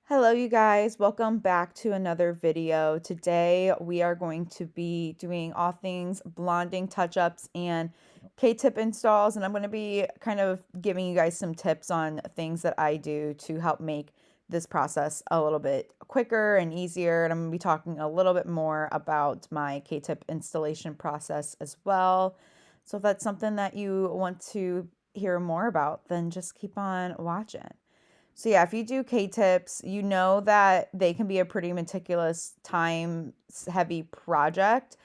Hello, you guys. Welcome back to another video. Today, we are going to be doing all things blonding touch-ups and K-tip installs, and I'm going to be kind of giving you guys some tips on things that I do to help make this process a little bit quicker and easier. And I'm going to be talking a little bit more about my K-tip installation process as well. So if that's something that you want to hear more about, then just keep on watching. So yeah, if you do K-tips, you know that they can be a pretty meticulous, time heavy project.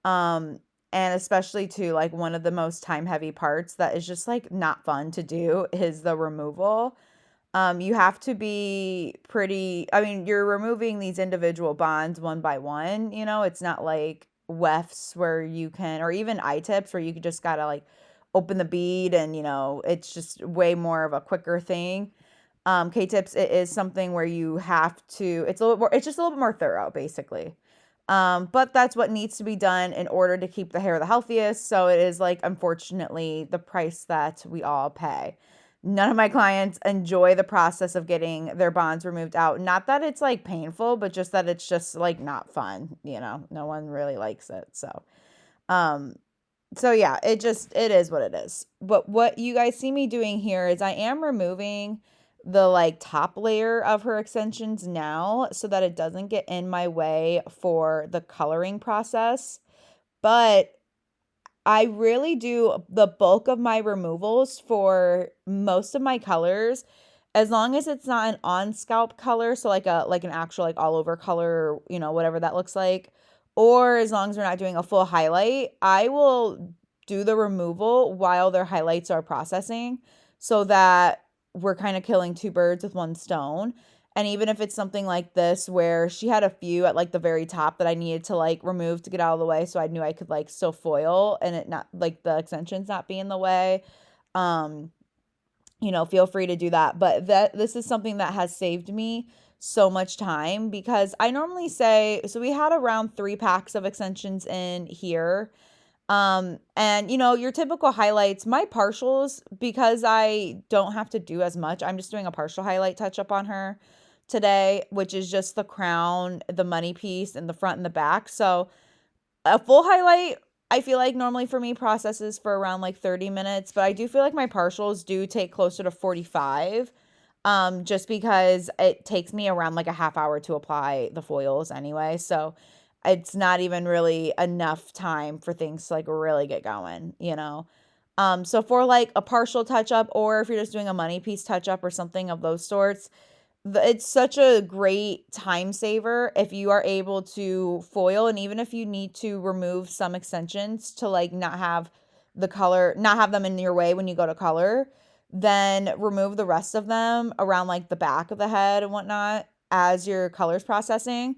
Um, and especially too, like one of the most time heavy parts that is just like not fun to do is the removal. You have to be pretty, I mean, you're removing these individual bonds one by one, it's not like wefts where you can, or even I-tips where you just gotta like open the bead and, it's just way more of a quicker thing. K-tips, it is something where you have to, it's a little more, it's just a little bit more thorough, basically. But that's what needs to be done in order to keep the hair the healthiest. So it is like, unfortunately, the price that we all pay. None of my clients enjoy the process of getting their bonds removed out. Not that it's like painful, but just that it's just like not fun. No one really likes it. Um, so yeah, it is what it is. But what you guys see me doing here is I am removing the like top layer of her extensions now so that it doesn't get in my way for the coloring process. But I really do the bulk of my removals for most of my colors, as long as it's not an on scalp color, so like an actual like all over color, or, whatever that looks like, or as long as we're not doing a full highlight, I will do the removal while their highlights are processing so that we're kind of killing two birds with one stone. And even if it's something like this where she had a few at like the very top that I needed to like remove to get out of the way so I knew I could like still foil and it not like the extensions not be in the way. Um, feel free to do that. But this is something that has saved me so much time because I normally say, so we had around 3 packs of extensions in here. And your typical highlights, my partials, because I don't have to do as much, I'm just doing a partial highlight touch up on her today, which is just the crown, the money piece, and the front and the back. So a full highlight, I feel like normally for me processes for around like 30 minutes, but I do feel like my partials do take closer to 45. Just because it takes me around like a half hour to apply the foils anyway. So it's not even really enough time for things to like really get going. So for like a partial touch up, or if you're just doing a money piece touch up or something of those sorts, it's such a great time saver if you are able to foil, and even if you need to remove some extensions to like not have the color, not have them in your way when you go to color, then remove the rest of them around like the back of the head and whatnot as your colors processing.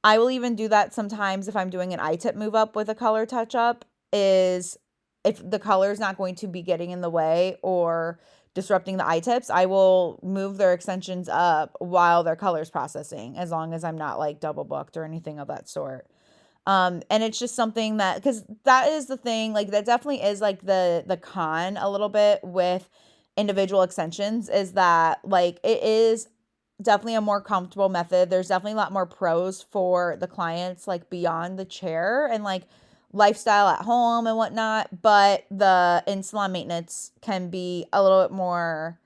I will even do that sometimes if I'm doing an I-tip move up with a color touch up, is if the color is not going to be getting in the way or disrupting the I-tips, I will move their extensions up while their colors processing, as long as I'm not like double booked or anything of that sort. And it's just something that, because that is the thing, like that definitely is like the con a little bit with individual extensions, is that like it is definitely a more comfortable method. There's definitely a lot more pros for the clients, like beyond the chair and like lifestyle at home and whatnot. But the in-salon maintenance can be a little bit more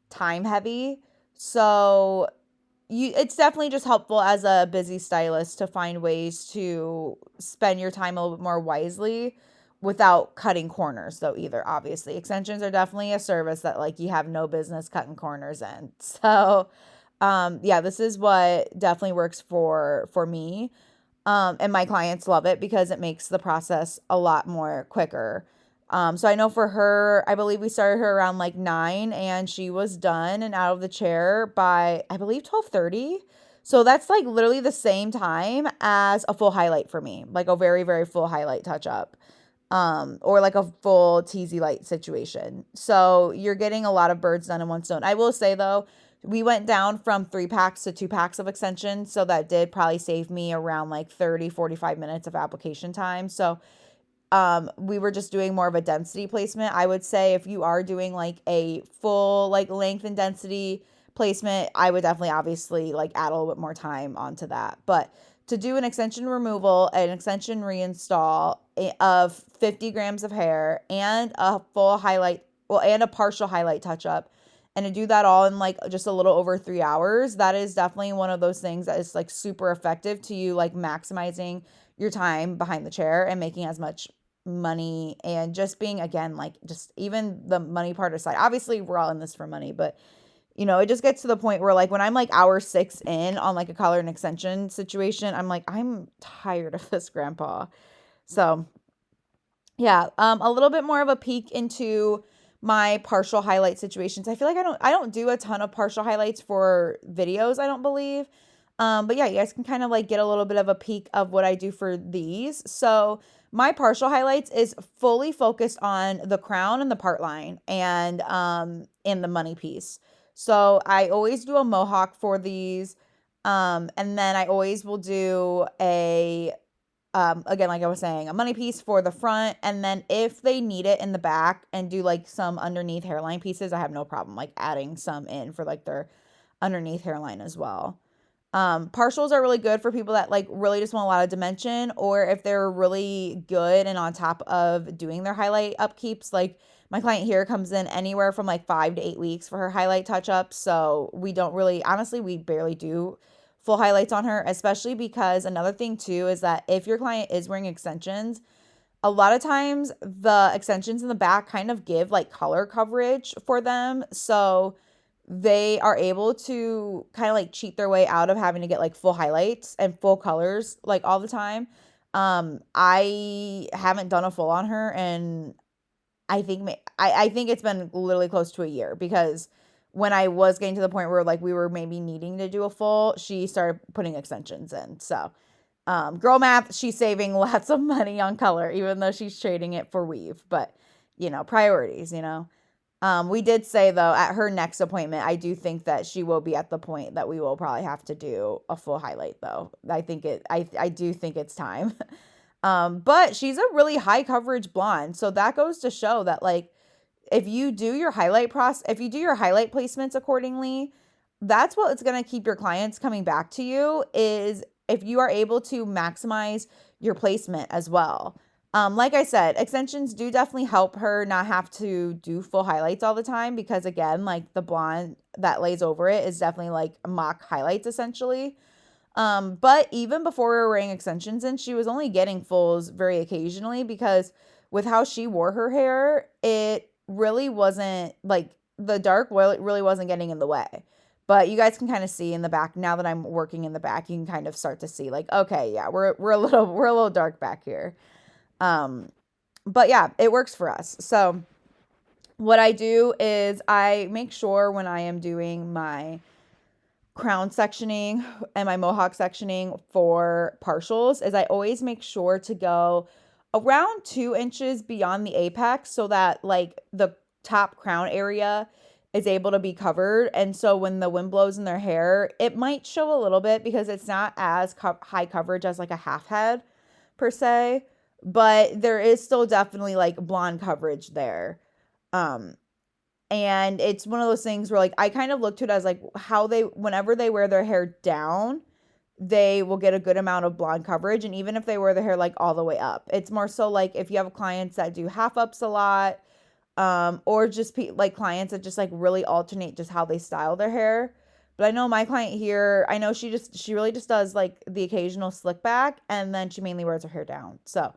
time heavy. So it's definitely just helpful as a busy stylist to find ways to spend your time a little bit more wisely without cutting corners, though, either. Obviously, extensions are definitely a service that like you have no business cutting corners in. So yeah, this is what definitely works for me. And my clients love it because it makes the process a lot more quicker. So I know for her, I believe we started her around like 9 and she was done and out of the chair by, I believe, 12:30. So that's like literally the same time as a full highlight for me, like a very, very full highlight touch up. Or like a full teasy light situation. So you're getting a lot of birds done in one stone. I will say though, we went down from 3 packs to 2 packs of extensions. So that did probably save me around like 30-45 minutes of application time. So we were just doing more of a density placement. I would say if you are doing like a full like length and density placement, I would definitely obviously like add a little bit more time onto that. But to do an extension removal, an extension reinstall of 50 grams of hair and a full highlight, well, and a partial highlight touch up, and to do that all in like just a little over 3 hours, that is definitely one of those things that is like super effective to you, like maximizing your time behind the chair and making as much money and just being, again, like just even the money part aside. Obviously, we're all in this for money, but it just gets to the point where like when I'm like hour 6 in on like a collar and extension situation, I'm like, I'm tired of this, grandpa. So yeah, a little bit more of a peek into my partial highlight situations. I feel like I don't do a ton of partial highlights for videos, I don't believe. But yeah, you guys can kind of like get a little bit of a peek of what I do for these. So my partial highlights is fully focused on the crown and the part line and in the money piece. So I always do a mohawk for these. And then I always will do a again, like I was saying, a money piece for the front, and then if they need it in the back and do like some underneath hairline pieces, I have no problem like adding some in for like their underneath hairline as well. Partials are really good for people that like really just want a lot of dimension, or if they're really good and on top of doing their highlight upkeeps. Like my client here comes in anywhere from like 5 to 8 weeks for her highlight touch ups. So we don't really, honestly, we barely do full highlights on her, especially because another thing too is that if your client is wearing extensions, a lot of times the extensions in the back kind of give like color coverage for them. So they are able to kind of like cheat their way out of having to get like full highlights and full colors like all the time. I haven't done a full on her, and I think it's been literally close to a year, because when I was getting to the point where like we were maybe needing to do a full, she started putting extensions in. So, girl math, she's saving lots of money on color, even though she's trading it for weave. But, priorities. We did say though at her next appointment, I do think that she will be at the point that we will probably have to do a full highlight though. I do think it's time. But she's a really high coverage blonde. So that goes to show that like if you do your highlight placements accordingly, that's what's going to keep your clients coming back to you, is if you are able to maximize your placement as well. Like I said, extensions do definitely help her not have to do full highlights all the time, because again, like the blonde that lays over it is definitely like mock highlights essentially. But even before we were wearing extensions in, she was only getting fulls very occasionally, because with how she wore her hair, it really wasn't like the dark really wasn't getting in the way. But you guys can kind of see in the back, now that I'm working in the back, you can kind of start to see like, okay, yeah, we're a little dark back here. But yeah, it works for us. So what I do is I make sure when I am doing my crown sectioning and my mohawk sectioning for partials is I always make sure to go around 2 inches beyond the apex, so that like the top crown area is able to be covered. And so when the wind blows in their hair, it might show a little bit, because it's not as high coverage as like a half head per se, but there is still definitely like blonde coverage there. And it's one of those things where like I kind of look to it as like how whenever they wear their hair down, they will get a good amount of blonde coverage. And even if they wear their hair like all the way up, it's more so like if you have clients that do half ups a lot, or just like clients that just like really alternate just how they style their hair. But I know my client here, I know she really just does like the occasional slick back, and then she mainly wears her hair down. So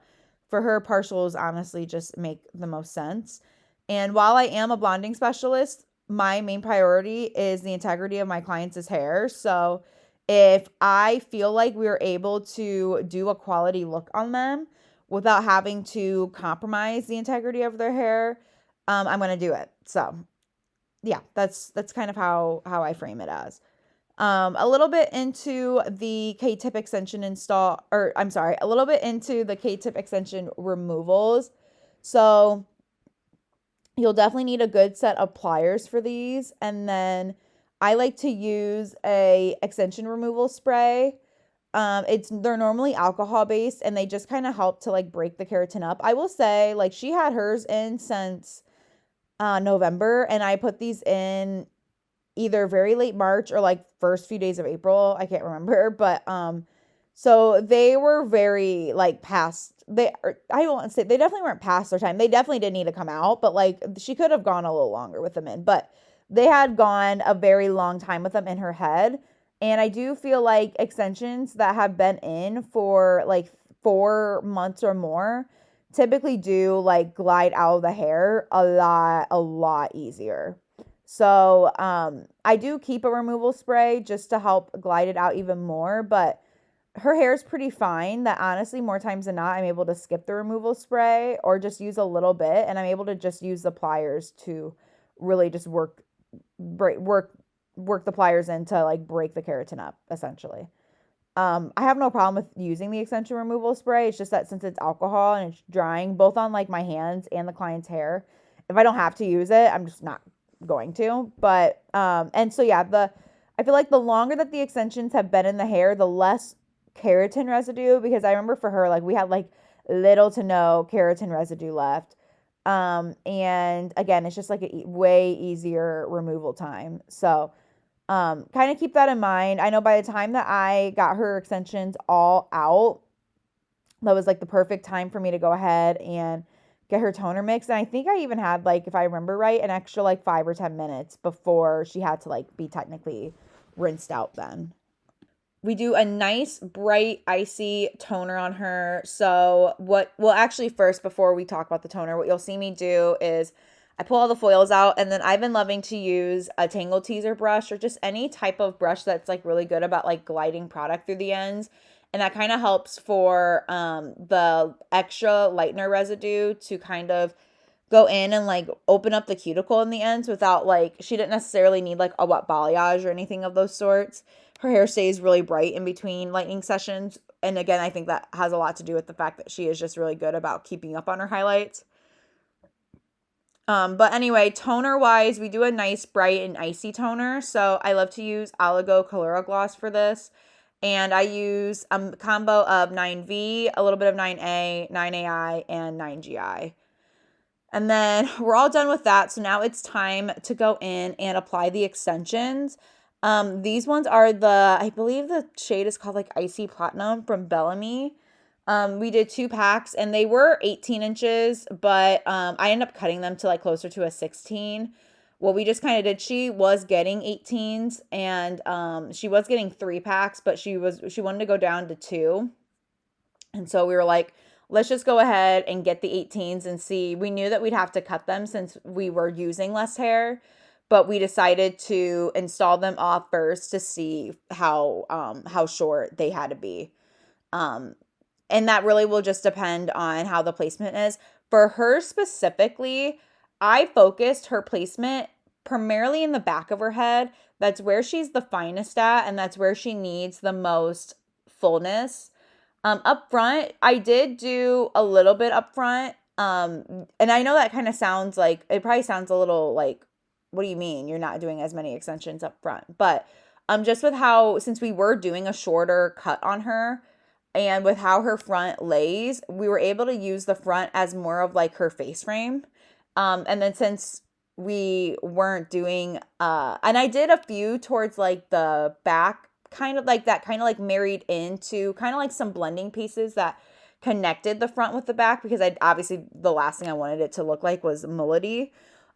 for her, partials honestly just make the most sense. And while I am a blonding specialist, my main priority is the integrity of my clients' hair. So if I feel like we're able to do a quality look on them without having to compromise the integrity of their hair, I'm going to do it. So yeah, that's kind of how I frame it as. A little bit into the K-tip extension a little bit into the K-tip extension removals. So you'll definitely need a good set of pliers for these. And then I like to use a extension removal spray. They're normally alcohol based, and they just kind of help to like break the keratin up. I will say, like, she had hers in since November, and I put these in either very late March or like first few days of April. I can't remember, but so they were very like past I won't say they definitely weren't past their time. They definitely did need to come out, but like she could have gone a little longer with them in, but they had gone a very long time with them in her head. And I do feel like extensions that have been in for like 4 months or more typically do like glide out of the hair a lot easier. So I do keep a removal spray just to help glide it out even more, but her hair is pretty fine that honestly more times than not I'm able to skip the removal spray or just use a little bit, and I'm able to just use the pliers to really just break work work the pliers in to like break the keratin up essentially. I have no problem with using the extension removal spray. It's just that since it's alcohol and it's drying both on like my hands and the client's hair, if I don't have to use it, I'm just not going to. But and so yeah, the I feel like the longer that the extensions have been in the hair, the less keratin residue, because I remember for her like we had like little to no keratin residue left. And again, it's just like a way easier removal time. So kind of keep that in mind. I know by the time that I got her extensions all out, that was like the perfect time for me to go ahead and get her toner mix. And I think I even had like, if I remember right, an extra like 5 or 10 minutes before she had to like be technically rinsed out then. We do a nice bright icy toner on her. So actually first before we talk about the toner, what you'll see me do is I pull all the foils out, and then I've been loving to use a Tangle Teaser brush or just any type of brush that's like really good about like gliding product through the ends. And that kind of helps for the extra lightener residue to kind of go in and like open up the cuticle in the ends without like, she didn't necessarily need like a wet balayage or anything of those sorts. Her hair stays really bright in between lightening sessions. And again, I think that has a lot to do with the fact that she is just really good about keeping up on her highlights. But anyway, toner wise, we do a nice bright and icy toner. So I love to use Oligo Colora Gloss for this. And I use a combo of 9V, a little bit of 9A, 9AI, and 9GI. And then we're all done with that. So now it's time to go in and apply the extensions. These ones are I believe the shade is called like Icy Platinum from Bellamy. We did 2 packs and they were 18 inches, but I ended up cutting them to like closer to a 16. What we just kind of did, she was getting 18s and she was getting 3 packs, but she wanted to go down to 2. And so we were like, let's just go ahead and get the 18s and see. We knew that we'd have to cut them since we were using less hair, but we decided to install them off first to see how short they had to be. And that really will just depend on how the placement is. For her specifically, I focused her placement primarily in the back of her head. That's where she's the finest at, and that's where she needs the most fullness. Up front, I did do a little bit up front. And I know that kind of sounds like, it probably sounds a little like, what do you mean you're not doing as many extensions up front? But just with how, since we were doing a shorter cut on her, and with how her front lays, we were able to use the front as more of like her face frame. And then since we weren't doing, and I did a few towards like the back, kind of like that, kind of like married into kind of like some blending pieces that connected the front with the back, because I obviously the last thing I wanted it to look like was mullety.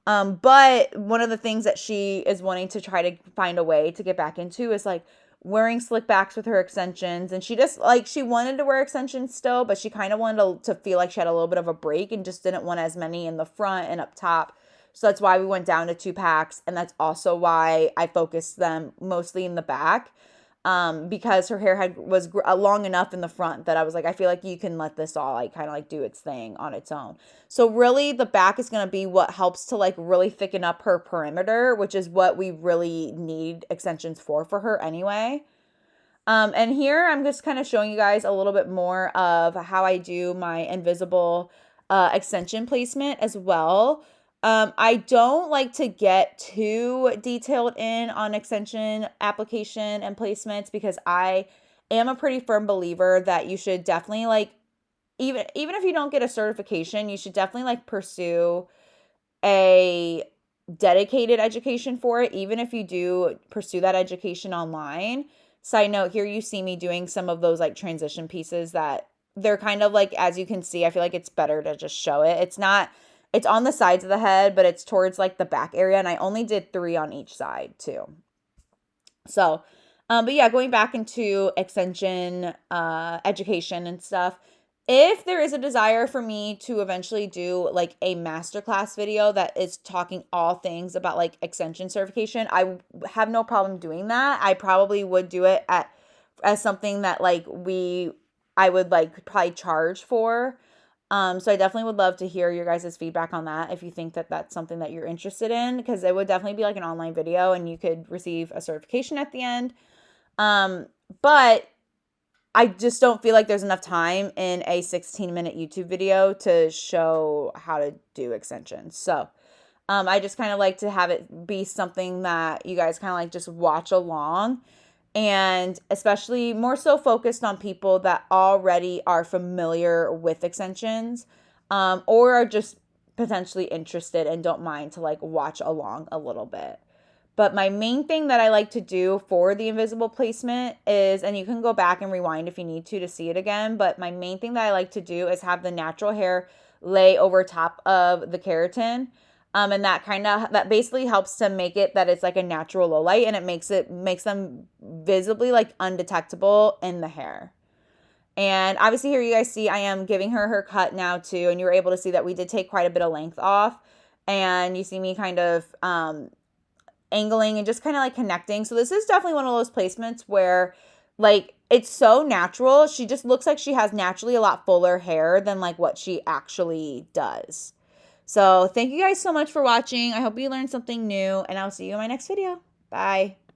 But one of the things that she is wanting to try to find a way to get back into is like wearing slick backs with her extensions. And she just like, she wanted to wear extensions still, but she kind of wanted to feel like she had a little bit of a break and just didn't want as many in the front and up top. So that's why we went down to 2 packs. And that's also why I focused them mostly in the back. Because her hair was long enough in the front that I was like, I feel like you can let this all like kind of like do its thing on its own. So really the back is going to be what helps to like really thicken up her perimeter, which is what we really need extensions for her anyway. And here I'm just kind of showing you guys a little bit more of how I do my invisible extension placement as well. I don't like to get too detailed in on extension application and placements, because I am a pretty firm believer that you should definitely like, even if you don't get a certification, you should definitely like pursue a dedicated education for it, even if you do pursue that education online. Side note, here you see me doing some of those like transition pieces that they're kind of like, as you can see, I feel like it's better to just show it. It's not, it's on the sides of the head, but it's towards like the back area. And I only did 3 on each side too. So, but yeah, going back into extension education and stuff, if there is a desire for me to eventually do like a masterclass video that is talking all things about like extension certification, I have no problem doing that. I probably would do it at as something that like I would like probably charge for. So I definitely would love to hear your guys' feedback on that if you think that that's something that you're interested in, because it would definitely be like an online video and you could receive a certification at the end. But I just don't feel like there's enough time in a 16-minute YouTube video to show how to do extensions. So I just kind of like to have it be something that you guys kind of like just watch along, and especially more so focused on people that already are familiar with extensions, or are just potentially interested and don't mind to like watch along a little bit. But my main thing that I like to do for the invisible placement is, and you can go back and rewind if you need to see it again, but my main thing that I like to do is have the natural hair lay over top of the keratin. And that basically helps to make it that it's like a natural low light, and it makes them visibly like undetectable in the hair. And obviously here you guys see I am giving her cut now too, and you were able to see that we did take quite a bit of length off, and you see me kind of angling and just kind of like connecting. So this is definitely one of those placements where like it's so natural. She just looks like she has naturally a lot fuller hair than like what she actually does. So thank you guys so much for watching. I hope you learned something new, and I'll see you in my next video. Bye.